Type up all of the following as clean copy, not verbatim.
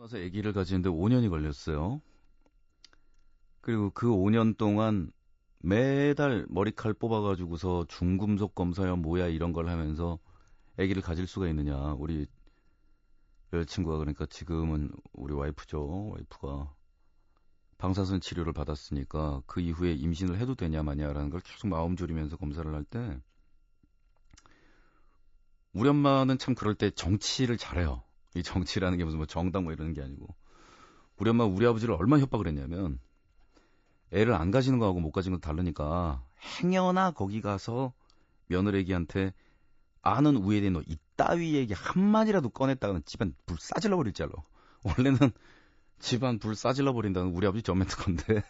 와서 아기를 가지는데 5년이 걸렸어요. 그리고 그 5년 동안 매달 머리칼 뽑아가지고서 중금속 검사야 뭐야 이런 걸 하면서 아기를 가질 수가 있느냐. 우리 여자친구가 그러니까 지금은 우리 와이프죠. 와이프가 방사선 치료를 받았으니까 그 이후에 임신을 해도 되냐 마냐라는 걸 계속 마음 졸이면서 검사를 할 때 우리 엄마는 참 그럴 때 정치를 잘해요. 이 정치라는 게 무슨 뭐 정당 뭐 이러는 게 아니고 우리 엄마 우리 아버지를 얼마나 협박을 했냐면 애를 안 가지는 거하고 못 가지는 거 다르니까 행여나 거기 가서 며느리기한테 아는 우애된 너 이따위 얘기 한마디라도 꺼냈다가는 집안 불 싸질러 버릴 줄 알아. 원래는 집안 불 싸질러 버린다는 우리 아버지 전멘트 건데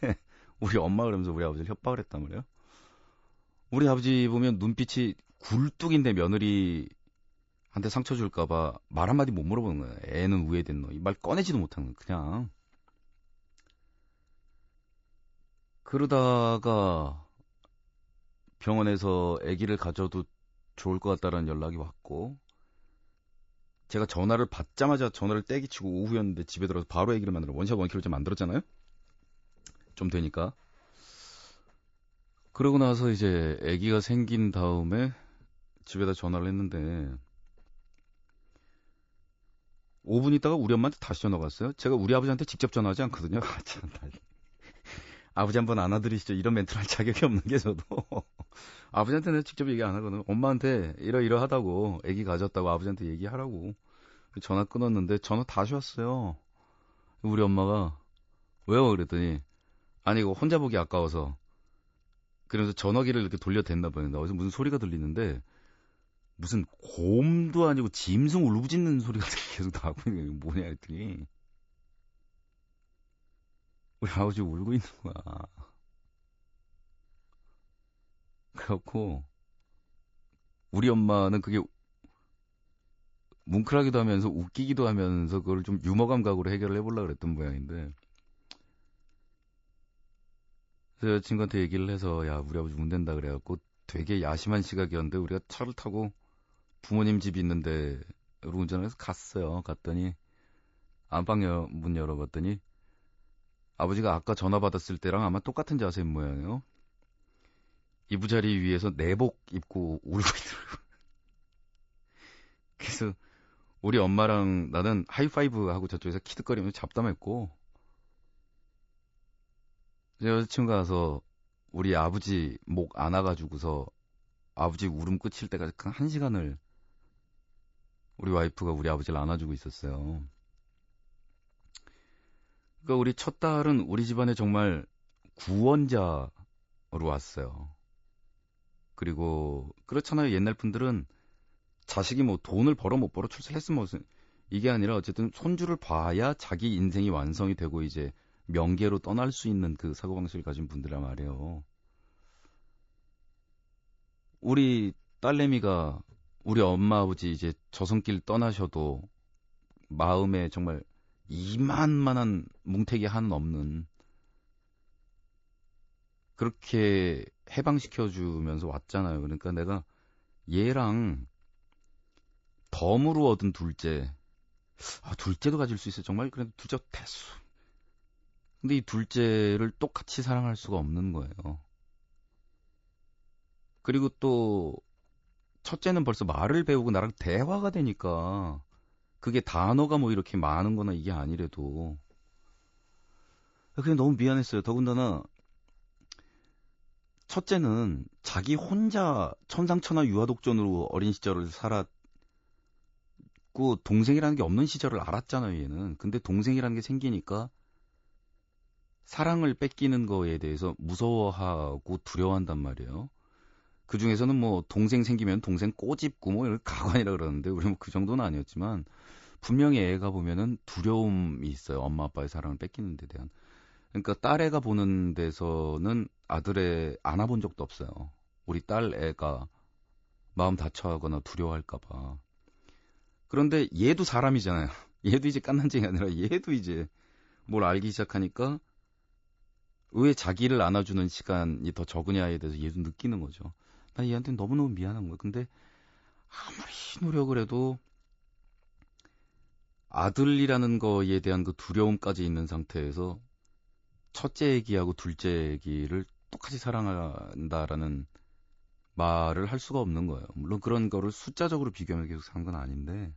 우리 엄마 그러면서 우리 아버지를 협박을 했단 말이에요. 우리 아버지 보면 눈빛이 굴뚝인데 며느리한테 상처 줄까봐 말 한마디 못 물어보는 거야. 애는 우애된 너. 이 말 꺼내지도 못하는 거야. 그냥. 그러다가 병원에서 아기를 가져도 좋을 것 같다라는 연락이 왔고 제가 전화를 받자마자 전화를 떼기치고 오후였는데 집에 들어서 바로 아기를 만들어 원샷 원키로째 만들었잖아요. 좀 되니까. 그러고 나서 이제 아기가 생긴 다음에 집에다 전화를 했는데 5분 있다가 우리 엄마한테 다시 전화가 왔어요. 제가 우리 아버지한테 직접 전화하지 않거든요. 아, 참, 아버지 한번 안아드리시죠. 이런 멘트를 할 자격이 없는 게 저도. 아버지한테는 직접 얘기 안 하거든요. 엄마한테 이러이러하다고 아기 가졌다고 아버지한테 얘기하라고 전화 끊었는데 전화 다시 왔어요. 우리 엄마가 왜요? 그랬더니 아니 이거 혼자 보기 아까워서 그래서 전화기를 이렇게 돌려댔나 봐요. 어디서 무슨 소리가 들리는데 무슨 곰도 아니고 짐승 울부짖는 소리가 계속 나고 있는 게 뭐냐 했더니 우리 아버지 울고 있는 거야. 그래갖고 우리 엄마는 그게 뭉클하기도 하면서 웃기기도 하면서 그걸 좀 유머 감각으로 해결을 해보려고 그랬던 모양인데 그래서 여자친구한테 얘기를 해서 야 우리 아버지 운댄다 그래갖고 되게 야심한 시각이었는데 우리가 차를 타고 부모님 집이 있는데 운전을 해서 갔어요. 갔더니 안방 문 열어봤더니 아버지가 아까 전화 받았을 때랑 아마 똑같은 자세인 모양이에요. 이부자리 위에서 내복 입고 울고 있더라고요. 그래서 우리 엄마랑 나는 하이파이브 하고 저쪽에서 키득거리면서 잡담했고 여자친구가 가서 우리 아버지 목 안아가지고서 아버지 울음 끝일 때까지 한 시간을 우리 와이프가 우리 아버지를 안아주고 있었어요. 그러니까 우리 첫 딸은 우리 집안에 정말 구원자로 왔어요. 그리고 그렇잖아요. 옛날 분들은 자식이 뭐 돈을 벌어 못 벌어 출세했으면 무슨 이게 아니라 어쨌든 손주를 봐야 자기 인생이 완성이 되고 이제 명계로 떠날 수 있는 그 사고방식을 가진 분들이란 말이에요. 우리 딸내미가 우리 엄마 아버지 이제 저승길 떠나셔도 마음에 정말 이만만한 뭉태기 하는 없는 그렇게 해방시켜주면서 왔잖아요. 그러니까 내가 얘랑 덤으로 얻은 둘째, 둘째도 가질 수 있어요. 정말 그래도 둘째 대수. 근데 이 둘째를 똑같이 사랑할 수가 없는 거예요. 그리고 또 첫째는 벌써 말을 배우고 나랑 대화가 되니까 그게 단어가 뭐 이렇게 많은 거나 이게 아니래도 그냥 너무 미안했어요. 더군다나 첫째는 자기 혼자 천상천하 유아독존으로 어린 시절을 살았고 동생이라는 게 없는 시절을 알았잖아요, 얘는. 근데 동생이라는 게 생기니까 사랑을 뺏기는 거에 대해서 무서워하고 두려워한단 말이에요. 그 중에서는 뭐 동생 생기면 동생 꼬집고 뭐 이런 가관이라 그러는데 우리 뭐 그 정도는 아니었지만 분명히 애가 보면은 두려움이 있어요. 엄마 아빠의 사랑을 뺏기는 데 대한. 그러니까 딸애가 보는 데서는 아들애 안아본 적도 없어요. 우리 딸 애가 마음 다쳐하거나 두려워할까봐. 그런데 얘도 사람이잖아요. 얘도 이제 깐난쟁이 아니라 얘도 이제 뭘 알기 시작하니까 왜 자기를 안아주는 시간이 더 적으냐에 대해서 얘도 느끼는 거죠. 나 얘한테 너무너무 미안한 거야. 근데 아무리 노력을 해도 아들이라는 거에 대한 그 두려움까지 있는 상태에서 첫째 애기하고 둘째 애기를 똑같이 사랑한다라는 말을 할 수가 없는 거예요. 물론 그런 거를 숫자적으로 비교하면 계속 산 건 아닌데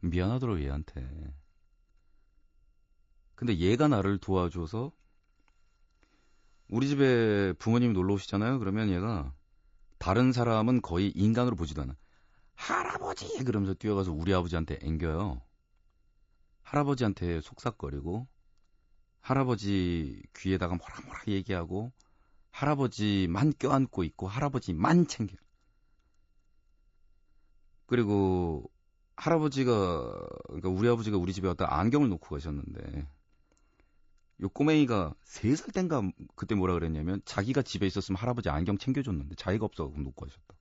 미안하더라고 얘한테. 근데 얘가 나를 도와줘서 우리 집에 부모님이 놀러 오시잖아요. 그러면 얘가 다른 사람은 거의 인간으로 보지도 않아. 할아버지! 그러면서 뛰어가서 우리 아버지한테 앵겨요. 할아버지한테 속삭거리고 할아버지 귀에다가 뭐라 뭐라 얘기하고 할아버지만 껴안고 있고 할아버지만 챙겨. 그리고 할아버지가 그러니까 우리 아버지가 우리 집에 왔다 안경을 놓고 가셨는데 요 꼬맹이가 3살 땐가 그때 뭐라 그랬냐면 자기가 집에 있었으면 할아버지 안경 챙겨줬는데 자기가 없어서 놓고 가셨다.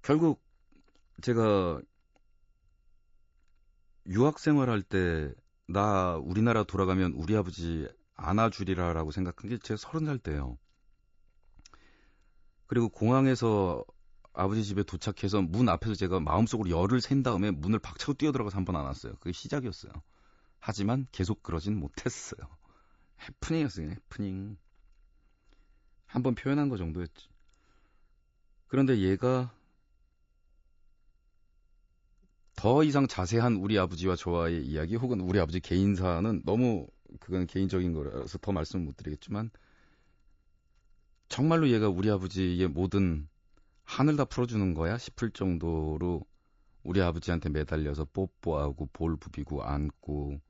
결국 제가 유학 생활할 때 나 우리나라 돌아가면 우리 아버지 안아주리라라고 생각한 게 제가 30살 때예요. 그리고 공항에서 아버지 집에 도착해서 문 앞에서 제가 마음속으로 열을 센 다음에 문을 박차고 뛰어들어가서 한 번 안았어요. 그게 시작이었어요. 하지만 계속 그러진 못했어요. 해프닝이었어요. 해프닝. 한 번 표현한 거 정도였지. 그런데 얘가 더 이상 자세한 우리 아버지와 저와의 이야기 혹은 우리 아버지 개인사는 너무 그건 개인적인 거라서 더 말씀을 못 드리겠지만 정말로 얘가 우리 아버지의 모든 하늘 다 풀어주는 거야 싶을 정도로 우리 아버지한테 매달려서 뽀뽀하고 볼 부비고 안고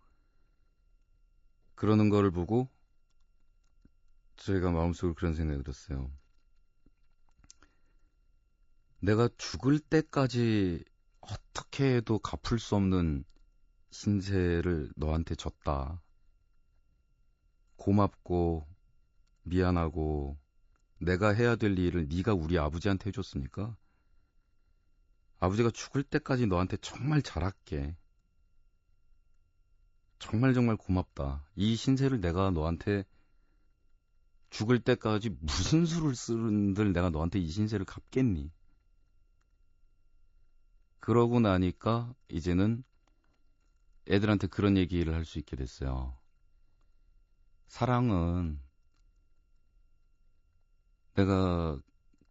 그러는 거를 보고 저희가 마음속으로 그런 생각이 들었어요. 내가 죽을 때까지 어떻게 해도 갚을 수 없는 신세를 너한테 줬다. 고맙고 미안하고 내가 해야 될 일을 네가 우리 아버지한테 해줬으니까 아버지가 죽을 때까지 너한테 정말 잘할게. 정말 정말 고맙다. 이 신세를 내가 너한테 죽을 때까지 무슨 수를 쓰는들 내가 너한테 이 신세를 갚겠니? 그러고 나니까 이제는 애들한테 그런 얘기를 할 수 있게 됐어요. 사랑은 내가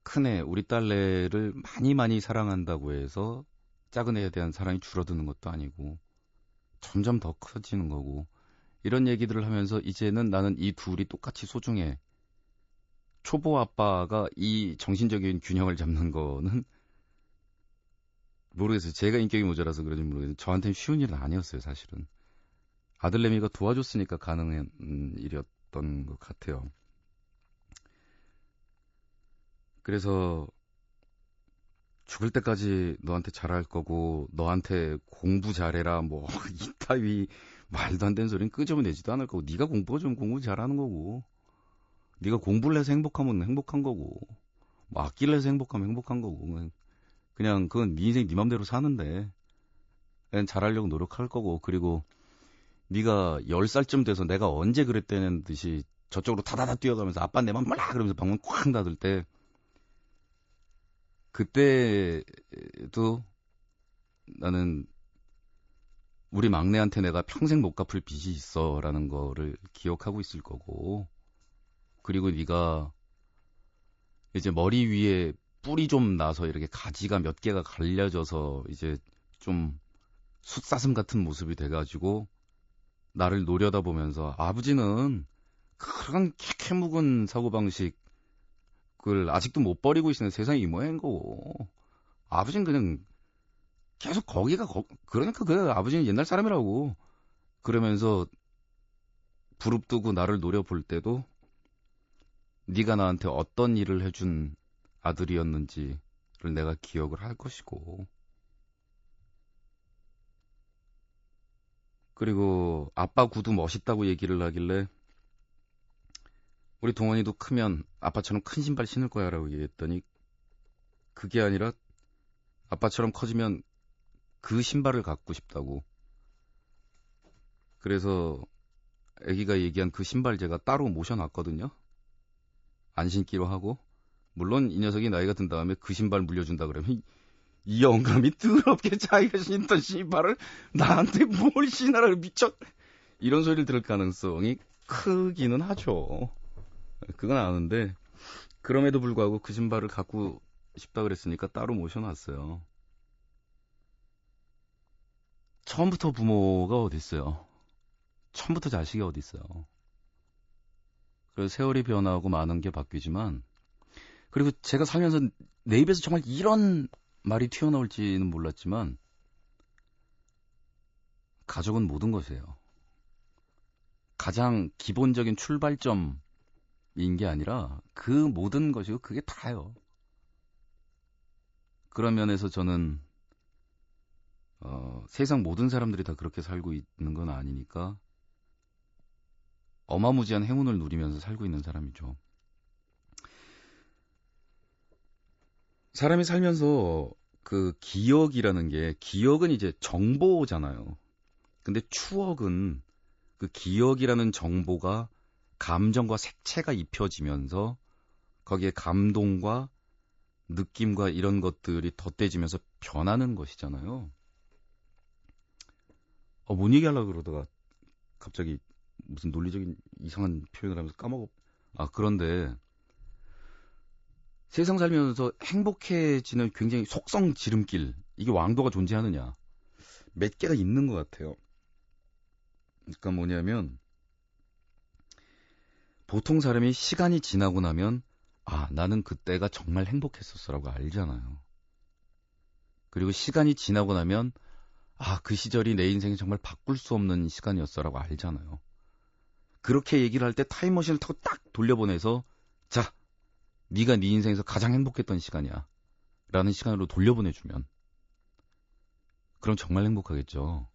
큰애, 우리 딸내를 많이 많이 사랑한다고 해서 작은 애에 대한 사랑이 줄어드는 것도 아니고 점점 더 커지는 거고 이런 얘기들을 하면서 이제는 나는 이 둘이 똑같이 소중해. 초보 아빠가 이 정신적인 균형을 잡는 거는 모르겠어요. 제가 인격이 모자라서 그런지 모르겠는데 저한테는 쉬운 일은 아니었어요, 사실은. 아들내미가 도와줬으니까 가능한 일이었던 것 같아요. 그래서 죽을 때까지 너한테 잘할 거고 너한테 공부 잘해라 뭐 이따위 말도 안 되는 소리는 끄집어내지도 않을 거고 네가 공부가 좀 공부 잘하는 거고 네가 공부를 해서 행복하면 행복한 거고 뭐 악기를 해서 행복하면 행복한 거고 그냥 그건 네 인생 네 맘대로 사는데 그냥 잘하려고 노력할 거고 그리고 네가 10살쯤 돼서 내가 언제 그랬다는 듯이 저쪽으로 타다다 뛰어가면서 아빠 내 맘 몰라 그러면서 방문 쾅 닫을 때 그때도 나는 우리 막내한테 내가 평생 못 갚을 빚이 있어라는 거를 기억하고 있을 거고 그리고 네가 이제 머리 위에 뿔이 좀 나서 이렇게 가지가 몇 개가 갈려져서 이제 좀 숫사슴 같은 모습이 돼가지고 나를 노려다보면서 아버지는 그런 캐캐묵은 사고방식을 아직도 못 버리고 있는 세상이 이 모양인 거고 아버지는 그냥 계속 그러니까 그 아버지는 옛날 사람이라고 그러면서 부릅뜨고 나를 노려볼 때도 네가 나한테 어떤 일을 해준 아들이었는지를 내가 기억을 할 것이고 그리고 아빠 구두 멋있다고 얘기를 하길래 우리 동원이도 크면 아빠처럼 큰 신발 신을 거야 라고 얘기했더니 그게 아니라 아빠처럼 커지면 그 신발을 갖고 싶다고 그래서 아기가 얘기한 그 신발 제가 따로 모셔놨거든요. 안 신기로 하고 물론 이 녀석이 나이가 든 다음에 그 신발 물려준다 그러면 이 영감이 더럽게 자기가 신던 신발을 나한테 뭘 신으라고 미쳐. 이런 소리를 들을 가능성이 크기는 하죠. 그건 아는데 그럼에도 불구하고 그 신발을 갖고 싶다 그랬으니까 따로 모셔놨어요. 처음부터 부모가 어딨어요. 처음부터 자식이 어딨어요. 그래서 세월이 변하고 많은 게 바뀌지만, 그리고 제가 살면서 내 입에서 정말 이런 말이 튀어나올지는 몰랐지만, 가족은 모든 것이에요. 가장 기본적인 출발점인 게 아니라 그 모든 것이고 그게 다예요. 그런 면에서 저는 세상 모든 사람들이 다 그렇게 살고 있는 건 아니니까 어마무지한 행운을 누리면서 살고 있는 사람이죠. 사람이 살면서 그 기억이라는 게, 기억은 이제 정보잖아요. 근데 추억은 그 기억이라는 정보가 감정과 색채가 입혀지면서 거기에 감동과 느낌과 이런 것들이 덧대지면서 변하는 것이잖아요. 뭔 얘기하려고 그러다가 갑자기 무슨 논리적인 이상한 표현을 하면서 까먹어. 그런데 세상 살면서 행복해지는 굉장히 속성 지름길, 이게 왕도가 존재하느냐? 몇 개가 있는 것 같아요. 그러니까 뭐냐면, 보통 사람이 시간이 지나고 나면 나는 그때가 정말 행복했었어라고 알잖아요. 그리고 시간이 지나고 나면 그 시절이 내 인생에 정말 바꿀 수 없는 시간이었어라고 알잖아요. 그렇게 얘기를 할 때 타임머신을 타고 딱 돌려보내서, 자, 네가 네 인생에서 가장 행복했던 시간이야 라는 시간으로 돌려보내주면, 그럼 정말 행복하겠죠.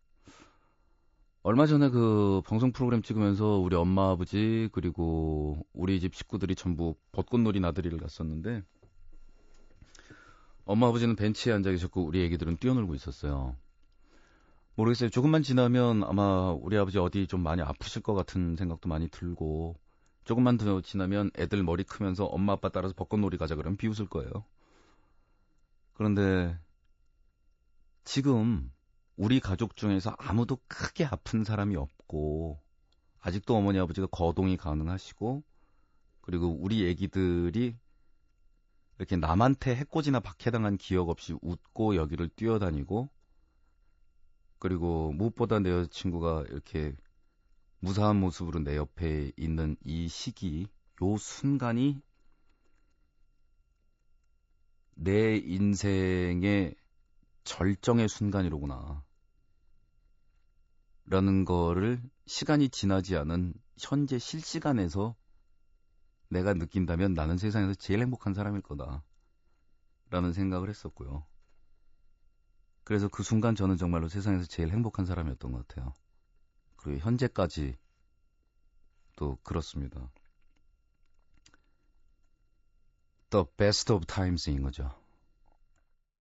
얼마 전에 그 방송 프로그램 찍으면서 우리 엄마 아버지 그리고 우리 집 식구들이 전부 벚꽃놀이 나들이를 갔었는데, 엄마 아버지는 벤치에 앉아 계셨고 우리 애기들은 뛰어놀고 있었어요. 모르겠어요. 조금만 지나면 아마 우리 아버지 어디 좀 많이 아프실 것 같은 생각도 많이 들고, 조금만 더 지나면 애들 머리 크면서 엄마 아빠 따라서 벚꽃놀이 가자 그러면 비웃을 거예요. 그런데 지금 우리 가족 중에서 아무도 크게 아픈 사람이 없고, 아직도 어머니 아버지가 거동이 가능하시고, 그리고 우리 애기들이 이렇게 남한테 해코지나 박해당한 기억 없이 웃고 여기를 뛰어다니고, 그리고 무엇보다 내 여자친구가 이렇게 무사한 모습으로 내 옆에 있는 이 시기, 요 순간이 내 인생의 절정의 순간이로구나 라는 거를 시간이 지나지 않은 현재 실시간에서 내가 느낀다면 나는 세상에서 제일 행복한 사람일 거다 라는 생각을 했었고요. 그래서 그 순간 저는 정말로 세상에서 제일 행복한 사람이었던 것 같아요. 그리고 현재까지 또 그렇습니다. The best of times인 거죠.